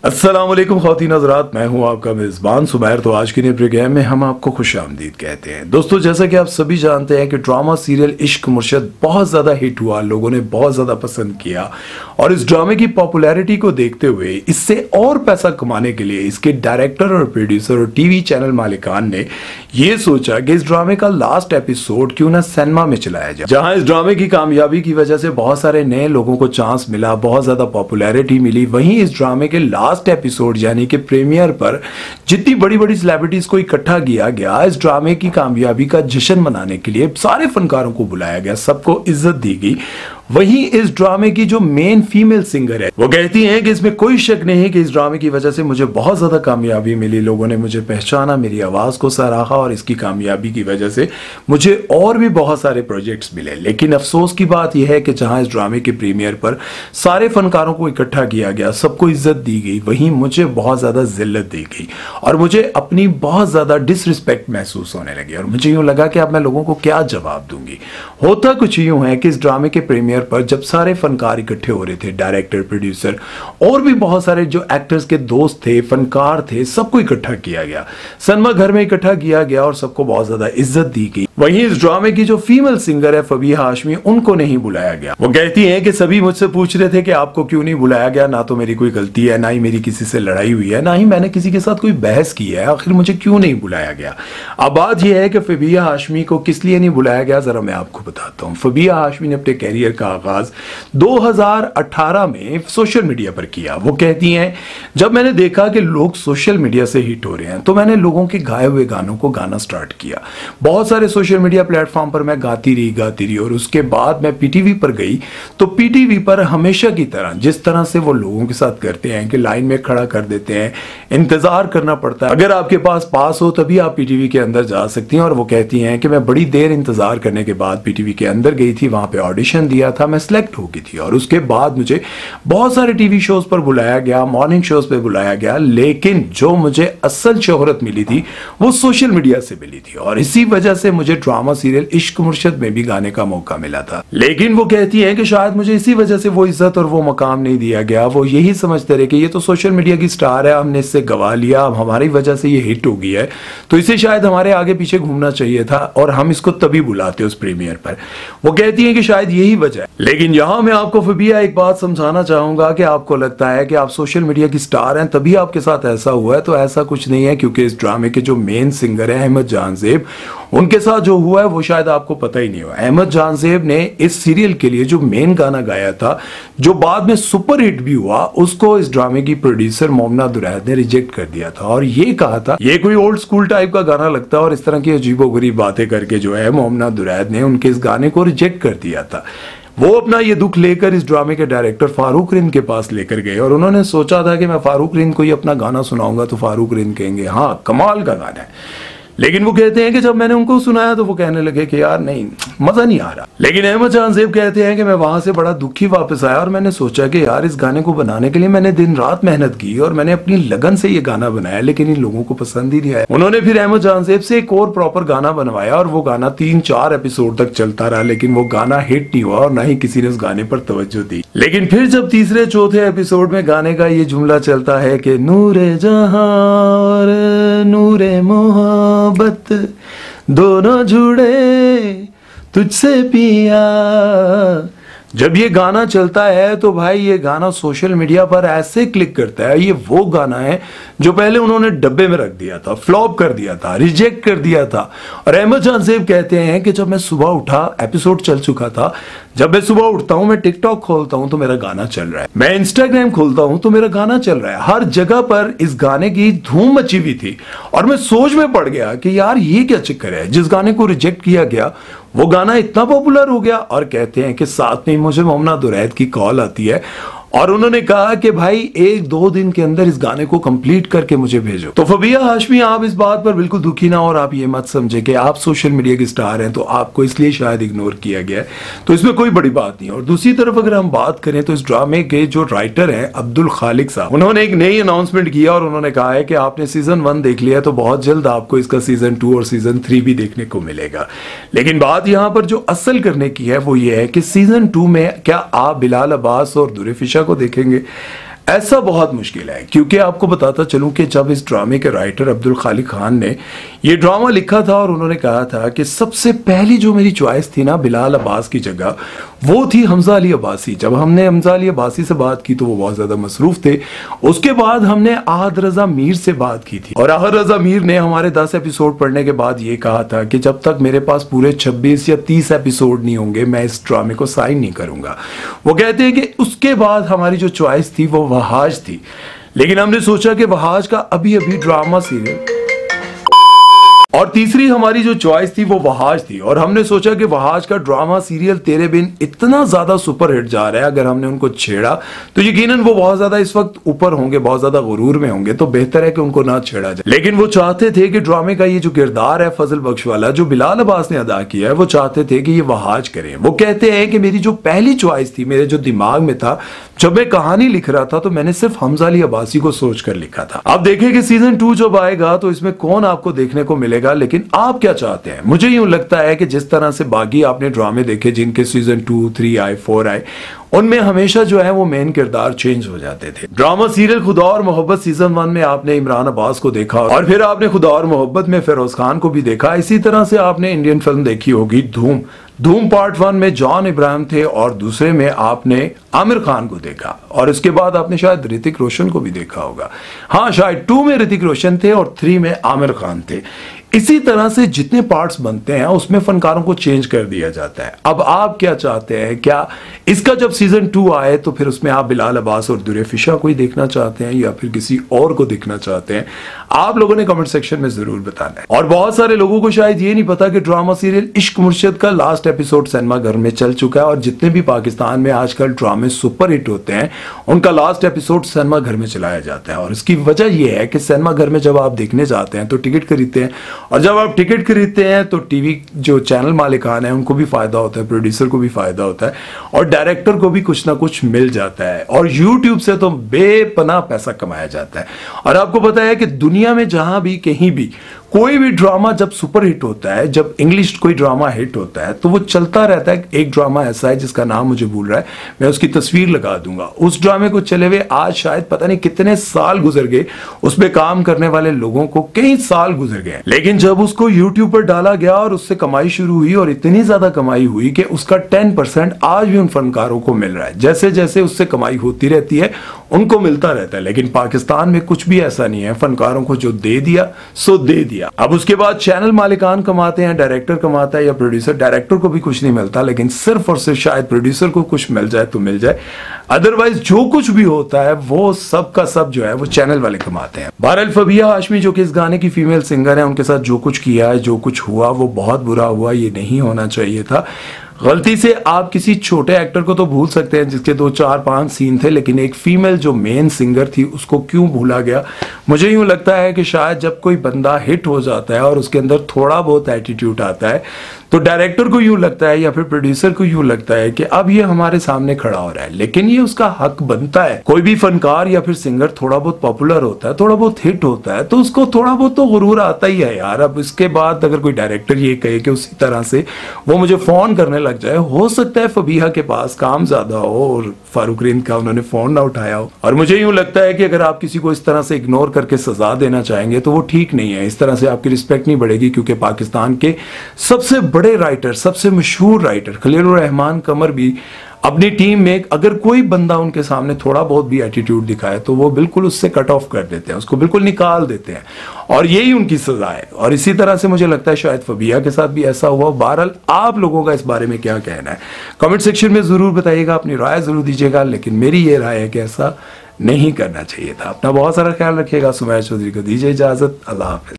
अस्सलाम वालेकुम ख़वातीन हज़रात, मैं हूं आपका मेज़बान सुमैर। तो आज के नए प्रोग्राम में हम आपको खुशामदीद कहते हैं। दोस्तों, जैसा कि आप सभी जानते हैं कि ड्रामा सीरियल इश्क मुर्शद बहुत ज़्यादा हिट हुआ, लोगों ने बहुत ज़्यादा पसंद किया और इस ड्रामे की पॉपुलैरिटी को देखते हुए इससे और पैसा कमाने के लिए इसके डायरेक्टर और प्रोड्यूसर और टीवी चैनल मालिकान ने ये सोचा कि इस ड्रामे का लास्ट एपिसोड क्यों ना सिनेमा में चलाया जाए। जहां इस ड्रामे की कामयाबी की वजह से बहुत सारे नए लोगों को चांस मिला, बहुत ज़्यादा पॉपुलैरिटी मिली, वहीं इस ड्रामे के लास्ट एपिसोड यानी कि प्रीमियर पर जितनी बड़ी बड़ी सेलिब्रिटीज को इकट्ठा किया गया, इस ड्रामे की कामयाबी का जश्न मनाने के लिए सारे फनकारों को बुलाया गया, सबको इज्जत दी गई। वहीं इस ड्रामे की जो मेन फीमेल सिंगर है वो कहती हैं कि इसमें कोई शक नहीं कि इस ड्रामे की वजह से मुझे बहुत ज्यादा कामयाबी मिली, लोगों ने मुझे पहचाना, मेरी आवाज को सराहा और इसकी कामयाबी की वजह से मुझे और भी बहुत सारे प्रोजेक्ट्स मिले। लेकिन अफसोस की बात यह है कि जहां इस ड्रामे के प्रीमियर पर सारे फनकारों को इकट्ठा किया गया, सबको इज्जत दी गई, वहीं मुझे बहुत ज्यादा जिल्लत दी गई और मुझे अपनी बहुत ज्यादा डिसरिस्पेक्ट महसूस होने लगी और मुझे यूं लगा कि अब मैं लोगों को क्या जवाब दूंगी। होता कुछ यूं है कि इस ड्रामे के प्रीमियर पर जब सारे फनकार इकट्ठे हो रहे थे, डायरेक्टर, प्रोड्यूसर और भी बहुत सारे जो एक्टर्स के दोस्त थे, फनकार थे, सबको इकट्ठा किया गया, सिनेमा घर में इकट्ठा किया गया और सबको बहुत ज्यादा इज्जत दी गई। वहीं इस ड्रामे की जो फीमेल सिंगर है फबीहा हाशमी, उनको नहीं बुलाया गया। वो कहती हैं कि सभी मुझसे पूछ रहे थे कि आपको क्यों नहीं बुलाया गया, ना तो मेरी कोई गलती है, ना ही मेरी किसी से लड़ाई हुई है, ना ही मैंने किसी के साथ कोई बहस की है, आखिर मुझे क्यों नहीं बुलाया गया। अब बात यह है कि फबीहा हाशमी को किस लिए नहीं बुलाया गया, जरा मैं आपको बताता हूं। फबीहा हाशमी ने अपने कैरियर का आगाज 2018 में सोशल मीडिया पर किया। वो कहती हैं, जब मैंने देखा कि लोग सोशल मीडिया से हिट हो रहे हैं तो मैंने लोगों के गाए हुए गानों को गाना स्टार्ट किया। बहुत सारे सोशल मीडिया प्लेटफॉर्म पर मैं गाती रही और उसके बाद मैं पीटीवी पर गई तो पीटीवी पर हमेशा की तरह जिस तरह से वो लोगों के साथ करते हैं कि लाइन में खड़ा कर देते हैं, इंतजार करना पड़ता है, अगर आपके पास पास हो तभी आप पीटीवी के अंदर जा सकती हैं। और वो कहती हैं कि मैं बड़ी देर इंतजार करने के बाद पीटीवी के अंदर गई थी, वहां पे ऑडिशन दिया था, मैं सिलेक्ट हो गई थी और उसके बाद मुझे बहुत सारे टीवी शोज पर बुलाया गया, मॉर्निंग शोज पे बुलाया गया, लेकिन जो मुझे असल शोहरत मिली थी वो सोशल मीडिया से मिली थी और इसी वजह से मुझे ड्रामा सीरियल इश्क मुर्शद में भी गाने का मौका मिला था। लेकिन वो कहती है कि शायद मुझे इसी वजह से वो इज्जत और वो मकाम नहीं दिया गया। वो यही समझते रहे कि ये तो सोशल मीडिया की स्टार है, हमने इससे गवा लिया, अब हमारी वजह से ये हिट हो गई है तो इसे शायद हमारे आगे पीछे घूमना चाहिए था और हम इसको तभी बुलाते उस प्रीमियर पर। वो कहती है कि शायद यही वजह है। लेकिन यहां मैं आपको फबीहा एक बात समझाना चाहूंगा कि आपको लगता है कि आप सोशल मीडिया की स्टार हैं तभी आपके साथ ऐसा हुआ है, तो ऐसा कुछ नहीं है, क्योंकि इस ड्रामे के जो मेन सिंगर है अहमद जान ज़ेब, उनके साथ जो हुआ है वो शायद आपको पता ही नहीं हुआ। अहमद जान ज़ेब ने इस सीरियल के लिए जो मेन गाना गाया था जो बाद में सुपर हिट भी हुआ, उसको इस ड्रामे की प्रोड्यूसर मोमना दुरैद ने रिजेक्ट कर दिया था और ये कहा था ये कोई ओल्ड स्कूल टाइप का गाना लगता है और इस तरह की अजीबोगरीब बातें करके जो है मोमना दुरैद ने उनके इस गाने को रिजेक्ट कर दिया था। वो अपना ये दुख लेकर इस ड्रामे के डायरेक्टर फारूक रिंद के पास लेकर गए और उन्होंने सोचा था कि मैं फारूक रिंद को ही अपना गाना सुनाऊंगा तो फारूक रिंद कहेंगे हाँ कमाल का गाना है। लेकिन वो कहते हैं कि जब मैंने उनको सुनाया तो वो कहने लगे कि यार नहीं, मजा नहीं आ रहा। लेकिन अहमद जान ज़ेब कहते हैं कि मैं वहां से बड़ा दुखी वापस आया और मैंने सोचा कि यार इस गाने को बनाने के लिए मैंने दिन रात मेहनत की और मैंने अपनी लगन से ये गाना बनाया, लेकिन इन लोगों को पसंद ही नहीं आया। उन्होंने फिर अहमद जान ज़ेब से एक और प्रॉपर गाना बनवाया और वो गाना 3-4 एपिसोड तक चलता रहा, लेकिन वो गाना हिट नहीं हुआ और ना ही किसी ने उस गाने पर तवज्जो दी। लेकिन फिर जब तीसरे चौथे एपिसोड में गाने का ये जुमला चलता है कि नूरे जहां और नूरे मोहब्बत दोनों जुड़े तुझसे पिया, जब ये गाना चलता है तो भाई ये गाना सोशल मीडिया पर ऐसे क्लिक करता है। ये वो गाना है जो पहले उन्होंने डब्बे में रख दिया था, फ्लॉप कर दिया था, रिजेक्ट कर दिया था। और अहमद जान ज़ेब कहते हैं कि जब मैं सुबह उठा, एपिसोड चल चुका था, जब मैं सुबह उठता हूं, मैं टिकटॉक खोलता हूं तो मेरा गाना चल रहा है, मैं इंस्टाग्राम खोलता हूं तो मेरा गाना चल रहा है, हर जगह पर इस गाने की धूम मची हुई थी और मैं सोच में पड़ गया कि यार ये क्या चक्कर है, जिस गाने को रिजेक्ट किया गया वो गाना इतना पॉपुलर हो गया। और कहते हैं कि साथ में मुझे मोमना दुरैद की कॉल आती है और उन्होंने कहा कि भाई 1-2 दिन के अंदर इस गाने को कंप्लीट करके मुझे भेजो। तो फबीहा हाशमी, आप इस बात पर बिल्कुल दुखी ना और आप ये मत समझे कि आप सोशल मीडिया की स्टार हैं तो आपको इसलिए शायद इग्नोर किया गया है, तो इसमें कोई बड़ी बात नहीं। और दूसरी तरफ अगर हम बात करें तो इस ड्रामे के जो राइटर हैं अब्दुल खालिक साहब, उन्होंने एक नई अनाउंसमेंट किया और उन्होंने कहा है कि आपने सीजन 1 देख लिया तो बहुत जल्द आपको इसका सीजन 2 और सीजन 3 भी देखने को मिलेगा। लेकिन बात यहां पर जो असल करने की है वो ये है कि सीजन 2 में क्या आप बिलाल अब्बास और दुरे फिशा को देखेंगे। ऐसा बहुत मुश्किल है, क्योंकि आपको बताता चलूं कि जब इस ड्रामे के राइटर अब्दुल खालिक खान ने ये ड्रामा लिखा था और उन्होंने कहा था कि सबसे पहली जो मेरी चॉइस थी ना बिलाल अब्बास की जगह, वो थी हमजा अली अब्बासी। जब हमने हमजा अली अब्बासी से बात की तो वो बहुत ज्यादा मसरूफ थे। उसके बाद हमने आहद रजा मीर से बात की थी और आहद रजा मीर ने हमारे 10 एपिसोड पढ़ने के बाद ये कहा था कि जब तक मेरे पास पूरे 26 या 30 एपिसोड नहीं होंगे मैं इस ड्रामे को साइन नहीं करूंगा। वो कहते हैं कि उसके बाद हमारी जो चॉइस थी वो वहाज थी, लेकिन हमने सोचा कि वहाज का अभी अभी ड्रामा सीरियल, और तीसरी हमारी जो चॉइस थी वो वहाज थी और हमने सोचा कि वहाज का ड्रामा सीरियल तेरे बिन इतना ज्यादा सुपर हिट जा रहा है, अगर हमने उनको छेड़ा तो यकीनन वो बहुत ज्यादा इस वक्त ऊपर होंगे, बहुत ज्यादा गुरूर में होंगे, तो बेहतर है कि उनको ना छेड़ा जाए। लेकिन वो चाहते थे कि ड्रामे का ये जो किरदार है फजल बख्श वाला जो बिलाल अब्बास ने अदा किया है, वो चाहते थे कि ये वहाज करें। वो कहते हैं कि मेरी जो पहली चॉइस थी, मेरे जो दिमाग में था जब मैं कहानी लिख रहा था, तो मैंने सिर्फ हमजा अली अब्बासी को सोचकर लिखा था। अब देखिए कि सीजन 2 जब आएगा तो इसमें कौन आपको देखने को मिलेगा, लेकिन आप क्या चाहते हैं? मुझे यूं लगता है कि जिस तरह से बाकी आपने ड्रामे देखे जिनके सीजन 2, 3 आए, 4 आए, उनमें हमेशा जो है वो मेन किरदार चेंज हो जाते थे। ड्रामा सीरियल खुदा और मोहब्बत सीजन 1 में आपने इमरान अब्बास को देखा और फिर आपने खुदा और मोहब्बत में फिरोज खान को भी देखा। इसी तरह से आपने इंडियन फिल्म देखी होगी धूम। धूम पार्ट 1 में जॉन इब्राहिम थे और दूसरे में आपने आमिर खान को देखा और इसके बाद आपने शायद ऋतिक रोशन को भी देखा होगा। हाँ, शायद 2 में ऋतिक रोशन थे और 3 में आमिर खान थे। इसी तरह से जितने पार्ट्स बनते हैं उसमें फनकारों को चेंज कर दिया जाता है। अब आप क्या चाहते हैं? क्या इसका जब सीजन 2 आए तो फिर उसमें आप बिलाल अब्बास और दुरे फिशा को ही देखना चाहते हैं या फिर किसी और को देखना चाहते हैं? आप लोगों ने कमेंट सेक्शन में जरूर बताना है। और बहुत सारे लोगों को शायद ये नहीं पता कि ड्रामा सीरियल इश्क मुर्शिद का लास्ट एपिसोड सिनेमा घर में चल चुका है और जितने भी पाकिस्तान में आजकल ड्रामे सुपर हिट होते हैं उनका लास्ट एपिसोड सिनेमा घर में चलाया जाता है। और इसकी वजह यह है कि सिनेमा घर में जब आप देखने जाते हैं तो टिकट खरीदते हैं और जब आप टिकट खरीदते हैं तो टीवी जो चैनल मालिकान है उनको भी फायदा होता है, प्रोड्यूसर को भी फायदा होता है और डायरेक्टर को भी कुछ ना कुछ मिल जाता है और यूट्यूब से तो बेपनाह पैसा कमाया जाता है। और आपको पता है कि दुनिया में जहां भी कहीं भी कोई भी ड्रामा जब सुपर हिट होता है, जब इंग्लिश कोई ड्रामा हिट होता है तो वो चलता रहता है। एक ड्रामा ऐसा है जिसका नाम मुझे भूल रहा है, मैं उसकी तस्वीर लगा दूंगा। उस ड्रामे को चले हुए आज शायद पता नहीं कितने साल गुजर गए, उसमें काम करने वाले लोगों को कई साल गुजर गए, लेकिन जब उसको यूट्यूब पर डाला गया और उससे कमाई शुरू हुई और इतनी ज्यादा कमाई हुई कि उसका 10% आज भी उन फनकारों को मिल रहा है। जैसे जैसे उससे कमाई होती रहती है उनको मिलता रहता है। लेकिन पाकिस्तान में कुछ भी ऐसा नहीं है, फनकारों को जो दे दिया सो दे दिया। अब उसके बाद चैनल मालिकान कमाते हैं, डायरेक्टर कमाता है या प्रोड्यूसर। डायरेक्टर को भी कुछ नहीं मिलता, लेकिन सिर्फ और सिर्फ शायद प्रोड्यूसर को कुछ मिल जाए तो मिल जाए, अदरवाइज जो कुछ भी होता है वो सब का सब जो है वो चैनल वाले कमाते हैं। बहरहाल फबिहा हाशमी जो कि इस गाने की फीमेल सिंगर है, उनके साथ जो कुछ किया है, जो कुछ हुआ वो बहुत बुरा हुआ, ये नहीं होना चाहिए था। गलती से आप किसी छोटे एक्टर को तो भूल सकते हैं जिसके 2, 4, 5 सीन थे, लेकिन एक फीमेल जो मेन सिंगर थी उसको क्यों भूला गया? मुझे यूं लगता है कि शायद जब कोई बंदा हिट हो जाता है और उसके अंदर थोड़ा बहुत एटीट्यूड आता है तो डायरेक्टर को यूं लगता है या फिर प्रोड्यूसर को यूं लगता है कि अब ये हमारे सामने खड़ा हो रहा है, लेकिन ये उसका हक बनता है। कोई भी फनकार या फिर सिंगर थोड़ा बहुत पॉपुलर होता है, थोड़ा बहुत हिट होता है तो उसको थोड़ा बहुत तो गुरूर आता ही है यार। अब इसके बाद अगर कोई डायरेक्टर ये कहे कि उसी तरह से वो मुझे फोन करने लग जाए, हो सकता है फबीहा के पास काम ज्यादा हो और फारूक रिंद का उन्होंने फोन ना उठाया हो। और मुझे यूं लगता है कि अगर आप किसी को इस तरह से इग्नोर करके सजा देना चाहेंगे तो वो ठीक नहीं है। इस तरह से आपकी रिस्पेक्ट नहीं बढ़ेगी, क्योंकि पाकिस्तान के सबसे बड़े राइटर, सबसे मशहूर राइटर खलीलुर रहमान कमर भी अपनी टीम में अगर कोई बंदा उनके सामने थोड़ा बहुत भी एटीट्यूड दिखाए तो वो बिल्कुल उससे कट ऑफ कर देते हैं, उसको बिल्कुल निकाल देते हैं और यही उनकी सजा है। और इसी तरह से मुझे लगता है शायद फबिहा के साथ भी ऐसा हुआ। बहरहाल आप लोगों का इस बारे में क्या कहना है कमेंट सेक्शन में जरूर बताइएगा, अपनी राय जरूर दीजिएगा, लेकिन मेरी ये राय है कि ऐसा नहीं करना चाहिए था। अपना बहुत सारा ख्याल रखिएगा। सुमैर चौधरी को दीजिए इजाजत। अल्लाह हाफिज।